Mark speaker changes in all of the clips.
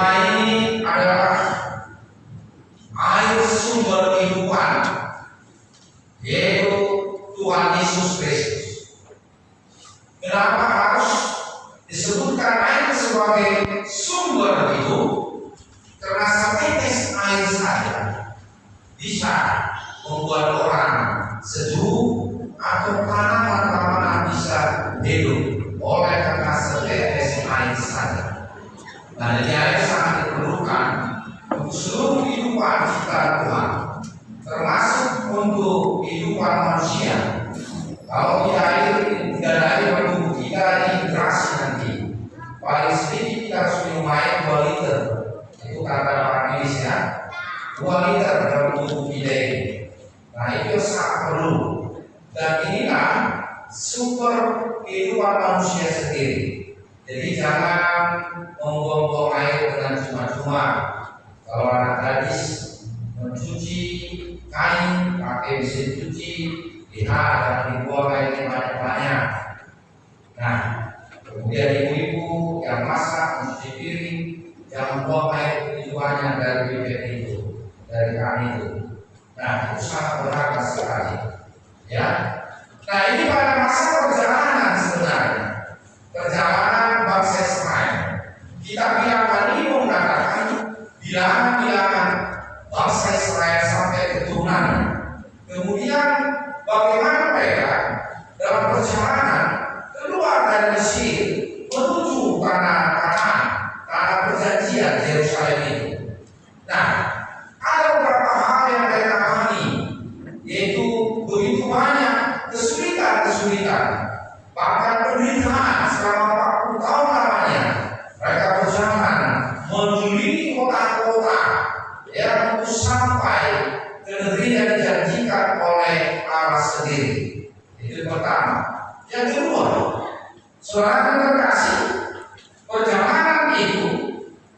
Speaker 1: Tema ini adalah air sumber kehidupan, yaitu Tuhan Yesus Kristus. Kenapa harus disebutkan air sebagai sumber hidup? Karena setetes air saja bisa membuat orang sejuk atau tanaman-tanaman bisa hidup oleh karena setetes air saja. Nah, jadi air sangat diperlukan untuk seluruh kehidupan kita Tuhan, termasuk untuk kehidupan manusia. Kalau tidak ada air bagi kita dehidrasi nanti. Paling sedikit kita harus minum air 2 liter. Itu kata para medis ya. 2 liter dalam tubuh kita ini. Nah, itu sangat perlu. Dan inilah sumber kehidupan manusia sendiri. Jadi jangan membuang-buang air dengan cuma-cuma. Kalau anak gadis mencuci kain pakai mesin cuci, lihat dan dibuang airnya banyak-banyak. Nah, kemudian ibu-ibu yang masak mencuci piring, jangan buang air begitu banyak dari bibir itu, dari kan itu. Nah, itu sangat berharga sekali. Ya. Nah, ini pada masa perjalanan sebenarnya. Perjalanan bangsa Israel. Kita bilangan ini mengatakan bilangan-bilangan bangsa Israel sampai keturunan. Kemudian bagaimana mereka dalam perjalanan keluar dari Mesir menuju tanah perjanjian Yerusalem itu. Nah, ada beberapa hal yang mereka alami, yaitu begitu banyak kesulitan, bahkan penderitaan selama 40 tahun lamanya. Mereka berjalan mengelilingi kota-kota yang untuk sampai ke negeri yang dijanjikan oleh Allah sendiri. Itu pertama. Yang kedua, saudara terkasih, perjalanan itu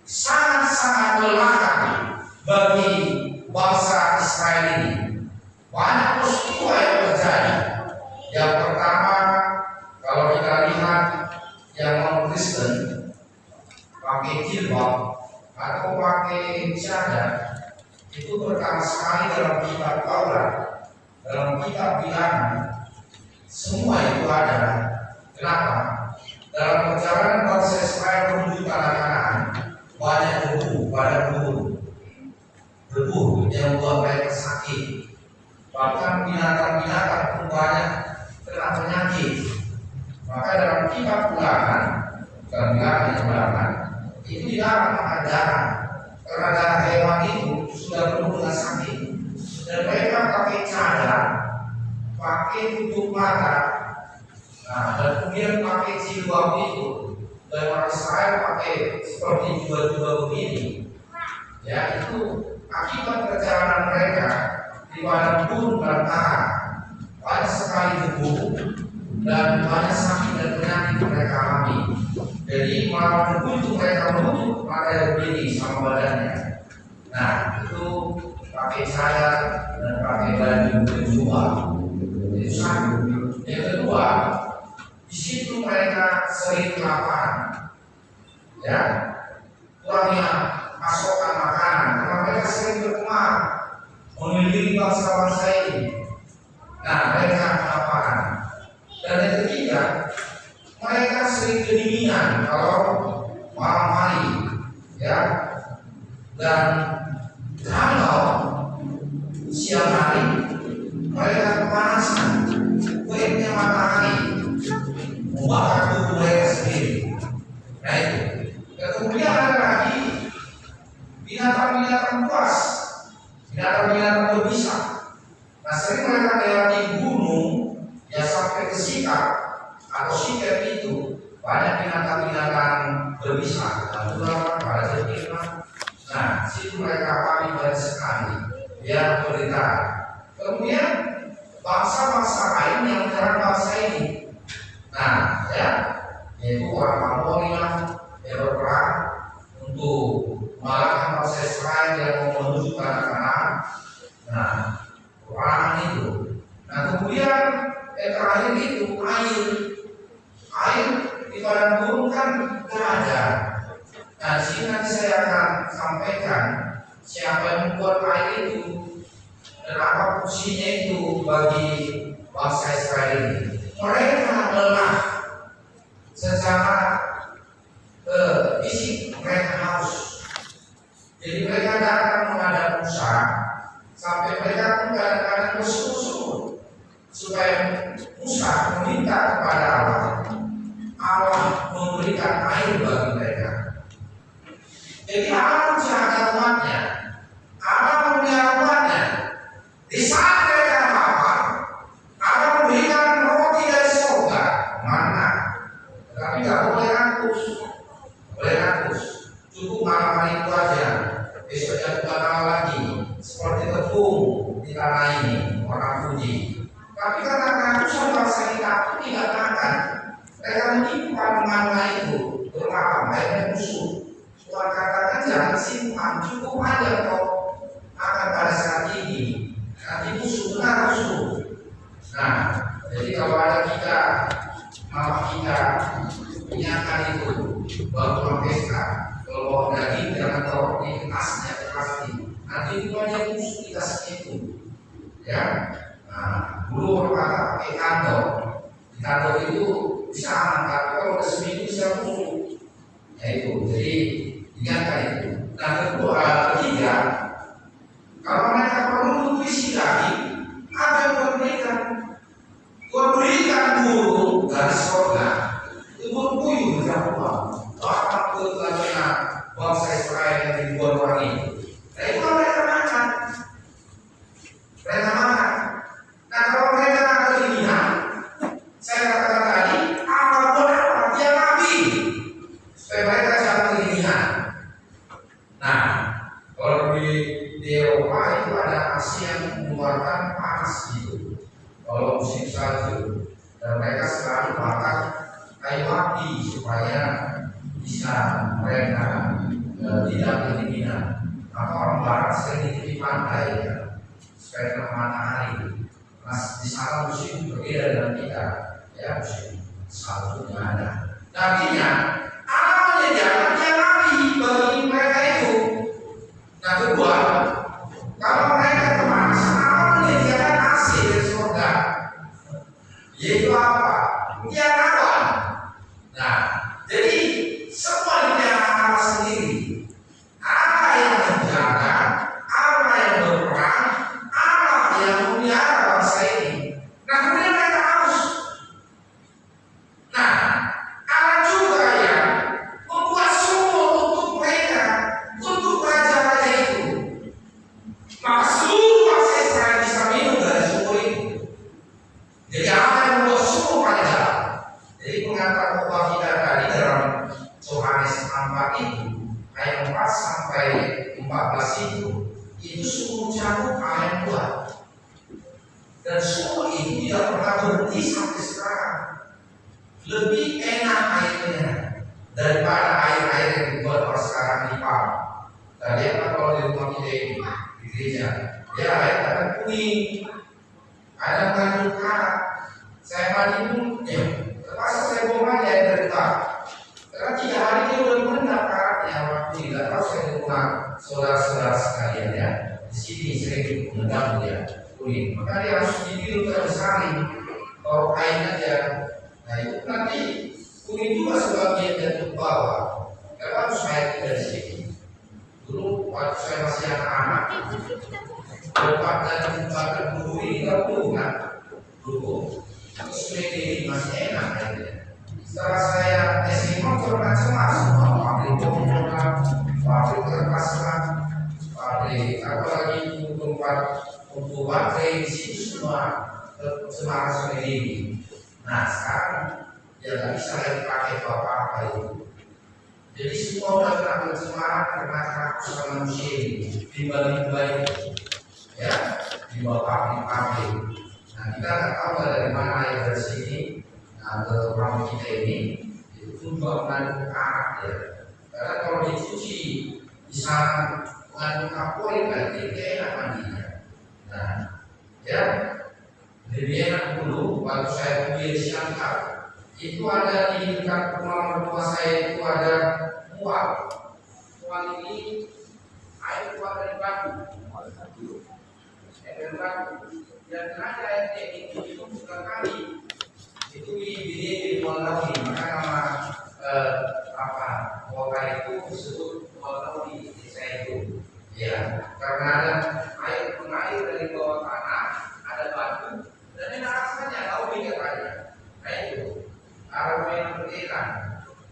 Speaker 1: sangat-sangat melelahkan bagi bangsa Israel ini. Banyak peristiwa yang terjadi. Yang pertama, kalau kita lihat yang non-Kristen pakai jilbab atau pakai cadar, itu pertama sekali dalam kitab Taurat, dalam kitab Bilangan, semua itu ada. Kenapa? Dalam perjalanan bangsa Israel menuju tanah Kanaan, banyak debu pada debu yang membuat mereka sakit. Bahkan binatang-binatang pun banyak kena penyakit. Maka dalam kitab Bilangan, itu dilarang makan darah, karena darah hewan itu sudah penuh dengan sakit. Dan mereka pakai cadar, pakai tutup mata, nah, dan kemudian pakai jilbab itu. Dan orang Israel pakai seperti juga begini. Ya, itu akibat perjalanan mereka di padang gurun dan tanah. Banyak sekali debu dan banyak sakit dan penyakit mereka alami. Jadi malam debu itu mereka menutup mata yang begini sama badannya. Nah, itu pakai cadar dan pakai baju berjubah. Itu satu. Yang kedua, di situ mereka sering kelaparan, ya, kurangnya pasokan makanan, karena mereka sering berkemah mengelilingi bangsa-bangsa ini. Nah, mereka kelaparan. Dan yang ketiga, mereka sering kedinginan kalau malam hari, ya, dan kalau siang hari mereka kepanasan, teriknya matahari membakar tubuh mereka sendiri. Nah itu. Dan kemudian ada lagi binatang-binatang buas, binatang-binatang berbisa. Nah, sering mereka melewati gunung yang sampai ke Sikap atau Sikap itu banyak binatang-binatang berbisa. Dan juga pada Jepang. Nah, situ mereka alami banyak sekali ya penderitaan. Kemudian bangsa-bangsa lain yang menyerang bangsa ini. Nah, ya, yaitu orang Amorian yang berperang untuk mengalahkan bangsa Israel yang menuju tanah Kanaan. Nah, peperangan itu. Nah, kemudian terakhir itu air di padang gurun kan tidak ada. Nah, di sini nanti saya saya akan sampaikan siapa yang membuat air itu dan apa fungsinya itu bagi bangsa Israel ini. Mereka lelah secara fisik, mereka haus. Jadi mereka datang menghadap Musa sampai mereka pun kadang-kadang berseru-seru supaya Musa meminta kepada Allah, Allah memberikan air bagi mereka. Jadi Allah menjaga umatnya, Allah memelihara umatnya. Di saat mereka lapar, Allah memberikan roti dari surga, mana? Tetapi tidak boleh rakus, cukup malam hari itu aja. Besoknya Tuhan Allah lagi, seperti tepung di tanah ini, warna putih. Tapi karena ratusan bangsa kita itu tidak makan, mereka menyimpan mana itu bermalam, akhirnya musuh. Tuhan katakan jangan simpan, cukup aja kok akan pada saat ini. Nanti musuh benar musuh. Nah, jadi kalau ada kita, mama kita ingatkan itu bahwa pesta, kalau daging jangan taruh di tasnya pasti. Nanti itu aja musuh kita segitu, ya. Nah, dulu orang kata pakai kantong, di kantong itu bisa aman, tapi kalau udah seminggu bisa musuh. Ya itu, jadi ingatkan itu. Nah, ketiga, kalau mereka perlu nutrisi lagi, ada yang memberikan. Tuhan berikan burung dari surga, itu burung puyuh berapa uang. Bahkan ke tengah bangsa Israel yang ribuan orang itu. Nah itu mereka makan. Nah kalau mereka ada keinginan, saya katakan tadi, Allah buat apa? Dia nabi, supaya mereka jangan keinginan. Nah, kalau di Eropa itu ada Asia yang mengeluarkan panas gitu. Kalau musim salju, dan mereka selalu bakar kayu api supaya bisa mereka tidak kedinginan. Maka orang barat sering di pantai ya, supaya kena matahari. Nah, di sana musim berbeda dengan kita, ya musim salju nggak ada. Artinya Allah menyediakan yang nabi bagi mereka itu. Nah kedua, kalau mereka kepanasan, Allah menyediakan AC dari surga, yaitu apa? Dia awan. Nah, jadi semua dipelihara Allah sendiri. Allah yang menjaga, Allah yang berperang, Allah yang memelihara bangsa ini. Nah, kemudian mereka haus. Nah, Allah juga yang membuat sumur untuk mereka, untuk raja-raja itu. Maka seluruh bangsa Israel bisa minum dari sumur itu. Jadi Allah yang membuat sumur pada jalan. Jadi pengantar khotbah kita tadi dalam Yohanes 4 itu ayat 4 sampai 14 itu sumur jarum Allah yang buat. Dan sumur ini tidak pernah berhenti sampai sekarang. Lebih enak airnya daripada air-air yang dibuat orang sekarang di PAM. Tadi apa kalau di rumah kita ini di gereja, dia air akan kuning, ada mengandung karat. Saya mandi pun, terpaksa saya bawa aja air dari PAM. Karena 3 hari dia udah mengendap karatnya waktu tidak tahu saya di rumah saudara-saudara sekalian ya. Di sini sering mengendap dia kuning. Maka dia harus dibiru tersaring, kalau kain aja. Nah itu nanti kuning juga sebagian jatuh bawah. Karena harus air dari sini. Dulu waktu saya masih anak-anak, tempat dan tempat dulu ini nggak perlu kan? Dulu, terus ini masih enak airnya. Setelah saya SMA macam-macam, pabrik pembuatan, pabrik kertas, pabrik apalagi tempat untuk baterai di situ semua Semarang sendiri. Nah sekarang ya nggak bisa lagi pakai apa-apa itu. Jadi semua udah kena pencemaran karena kerakusan manusia ini, limbah-limbah itu, ya, limbah pabrik-pabrik. Nah kita nggak tahu dari mana air dari sini, nah ke rumah kita ini, itu pun juga mengandung karat ya. Karena kalau dicuci di sana mengandung kapur, berarti dia enak mandinya. Nah, ya, lebih enak dulu waktu saya kuliah di Shanghai. Itu ada di dekat rumah mertua saya itu ada mual Soal ini air keluar dari batu. Air dari batu. Dan ada air teknik itu bukan kali. Itu di Wallawi, maka nama kota itu disebut Wallawi desa itu. Ya, karena ada mengalir dari bawah tanah, ada batu, dan ini rasanya tahu minyak aja. Nah itu, arah yang berbeda.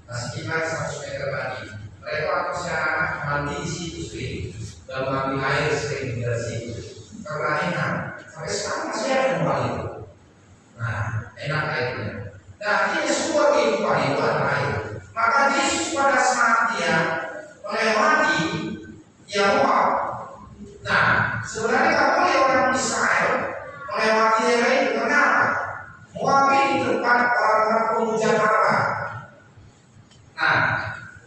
Speaker 1: Nah, sekitar 100 meter lagi. Mereka manusia mandi di situ sering, dan mengambil air sering dari situ. Karena enak, sampai sekarang masih ada tempat itu. Nah, enak airnya. Nah, ini semua kehidupan itu ada air. Maka Yesus pada saat dia melewati Yahweh. Nah, sebenarnya tak boleh orang Israel melewati daerah itu. Kenapa? Moab ini tempat orang-orang pemuja Allah. Nah,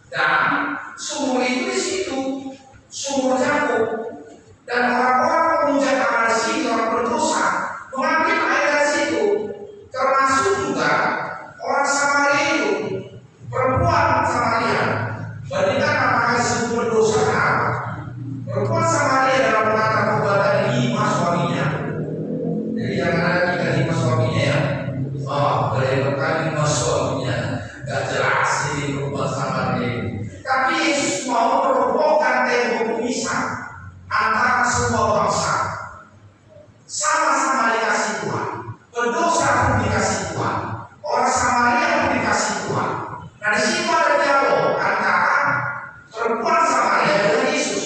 Speaker 1: dan sumur itu di situ, sumur Yakub, dan orang-orang pemuja Allah di situ, orang berdosa, mengambil air dari situ, termasuk juga orang Samaria itu, perempuan Samaria. Bandingkan apakah disebut berdosa apa? Perempuan Samaria dalam menata perbuatan 5 suaminya. Jadi jangan ada 5 suaminya ya. Oh, berkali 5 suaminya. Gak jelas ini perempuan Samaria. Tapi Yesus mau merobohkan tembok pemisah antara semua bangsa. Sama-sama dikasih Tuhan. Berdosa pun dikasih Tuhan. Orang Samaria pun dikasih Tuhan. Nah di situ ada dialog antara perempuan Samaria dengan Yesus.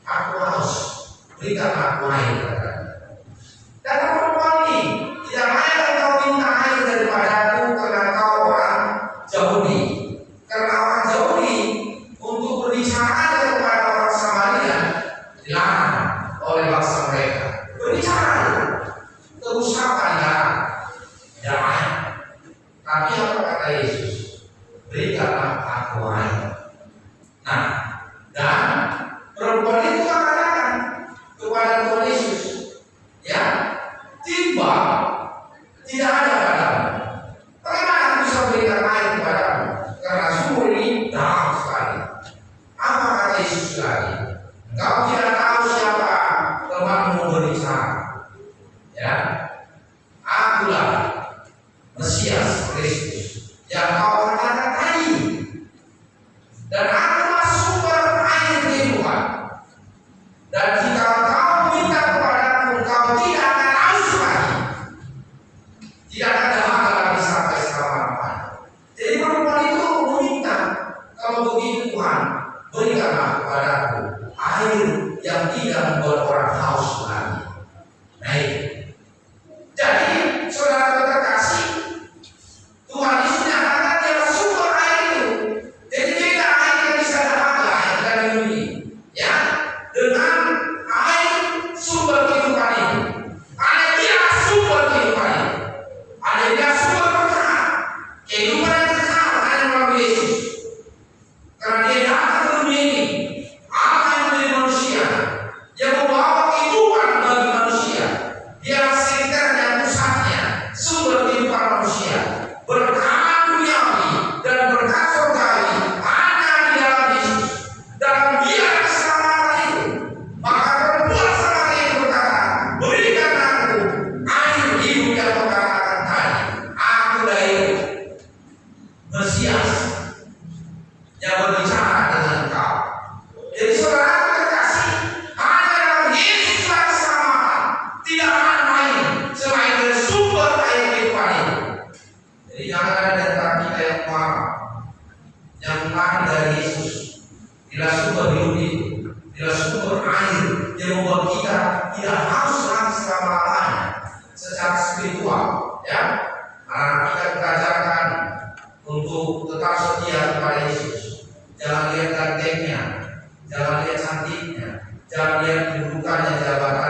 Speaker 1: Aku haus, berikan aku air. Dan perempuan ini tidak layak engkau minta air daripada aku karena engkau orang Yahudi. Karena orang Yahudi untuk berbicara kepada orang Samaria dilarang oleh bangsa mereka. Berbicara terus apa dilarang? Jangan. Tapi apa kata Yesus? Berikanlah aku air. Nah, dan perempuan itu mengatakan kepada Tuhan Yesus, ya, timbang tidak ada padamu. Bagaimana aku bisa berikan air kepadamu? Karena sumur ini dalam sekali. Apa kata Yesus lagi? Engkau tidak tahu siapa temanmu berbicara. Ya, akulah Mesias Kristus yang kau katakan tadi. Dan akulah sumber air kehidupan. Dan jika kau minta kepadaku, kau tidak akan haus lagi. Tidak akan dahaga lagi sampai selama-lamanya. Jadi perempuan itu meminta, kalau begitu Tuhan, berikanlah kepadaku air yang tidak membuat orang haus lagi. Baik. Jadi saudara terkasih, Tuhan Yesus nyatakan dia sumber air itu. Jadi tidak air yang bisa dahaga air dari bumi, ya, dengan air sumber kehidupan itu. Ada dia sumber kehidupan itu. Ada dia sumber berkah. Kehidupan yang kekal hanya melalui Yesus. Karena dia datang ke dunia ini, Allah yang menjadi manusia, yang membawa kehidupan bagi manusia. Dia senter yang pusatnya, sumber kehidupan manusia. Berkah duniawi dan berkah surgawi hanya di dalam Yesus. Dalam Dia keselamatan itu. Maka perempuan Samaria itu berkata, berikan aku air hidup yang kau katakan tadi. Aku dari Mesias yang berbicara dengan engkau. Jadi saudara terkasih, hanya dalam Yesus lah keselamatan. Tidak ada lain selain dari sumber air kehidupan itu. Jadi jangan ada di antara kita yang marah, yang lari dari Yesus. Bila sumber hidup itu, bila sumber air yang membuat kita tidak harus lagi selama-lamanya secara spiritual, ya. Anak kita diajarkan untuk tetap setia kepada Yesus. Jangan lihat gantengnya, jangan lihat cantiknya, jangan lihat kedudukannya, jabatannya.